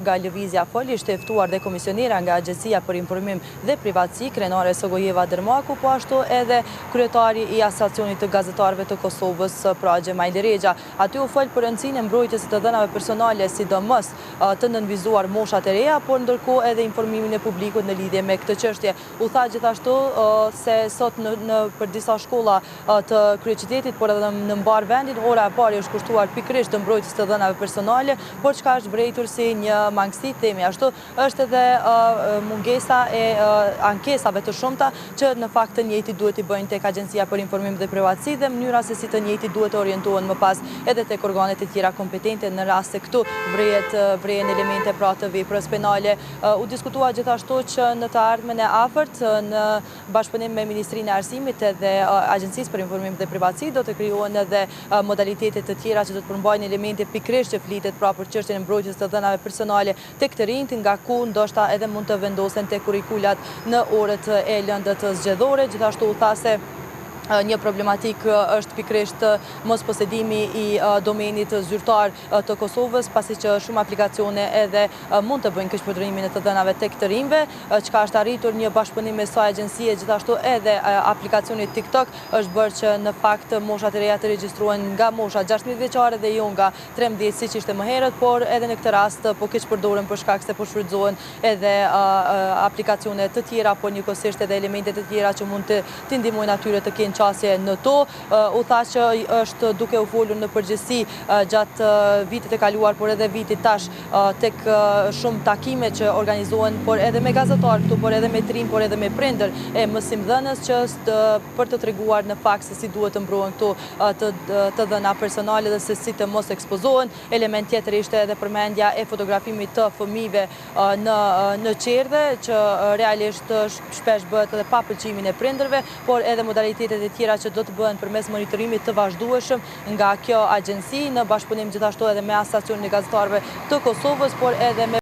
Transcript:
Nga Lëvizja Fol ishte ftuar dhe komisionera nga Agjencia për Informim dhe Privatësi, krenare Sogojeva Dërmaku, po ashtu edhe kryetari i Asociacionit të Gazetarëve të Kosovës, Pragje Majliregja. Aty u fol për rëndësinë e mbrojtjes së të dhënave personale, sidomos të nënvizuar moshat e reja, por ndërkohë edhe informimin e publikut në lidhje me këtë çështje. U tha gjithashtu se sot për disa shkolla të kryeqytetit, por edhe në mbar vendin, ora e parë është kushtuar pikërisht të mbrojtjes të dhënave personale, por çka është vërejtur si një mangësi, themi ashtu, është edhe mungesa e ankesave të shumta që në fakt të njëjtit duhet i bëjnë tek Agjencia për Informim dhe Privatësi dhe mënyra se si të njëjtit duhet të orientohen më pas edhe tek organet e tjera kompetente në rast se këtu vrehen elemente pra të veprës penale. U diskutua gjithashtu që në të ardhmen e afërt në bashkëpunim me Ministrinë e Arsimit edhe Agjencisë për Informim dhe Privatësi do të krijohen edhe modalitete të tjera që do të përmbajnë elemente pikërisht që flitet pra për çështjen e mbrojtjes të dhënave personale tek të rinjt, nga ku ndoshta edhe mund të vendosen tek kurrikulat në orët e lëndët zgjedhore. Gjithashtu u tha se një problematik është pikërisht mosposedimi i domenit zyrtar të Kosovës, pasi që shumë aplikacione edhe mund të bëjnë keqpërdorimin e të dhënave tek të rinjve, çka është arritur një bashkëpunim me kësaj agjencie, gjithashtu edhe aplikacioni TikTok është bërë që në fakt moshat e reja të regjistruhen nga mosha 16 vjeçare dhe jo nga 13 siç ishte më herët, por edhe në këtë rast po keqpërdoren për shkak se po shfrytëzohen edhe aplikacione të tjera, por njëkohësisht edhe elemente të tjera që mund të ndihmojnë atyre të kenë qasje në to. U tha që është duke u folur në përgjithësi gjatë vitit e kaluar, por edhe vitit tash tek shumë takime që organizohen, por edhe me gazetarë këtu, por edhe me trim, por edhe me prindër e mësimdhënës, që është për të treguar në fakt se si duhet të mbrohen këtu të dhëna personale dhe se si të mos ekspozohen. Element tjetër ishte edhe përmendja e fotografimit të fëmijëve në qerdhe, që realisht shpesh bëhet edhe pa pëlqimin e prindërve, por edhe modalitetet e tjera që do të bëhen përmes monitorimit të vazhdueshëm nga kjo agjenci, në bashkëpunim gjithashtu edhe me Asociacionin e Gazetarëve të Kosovës, por edhe me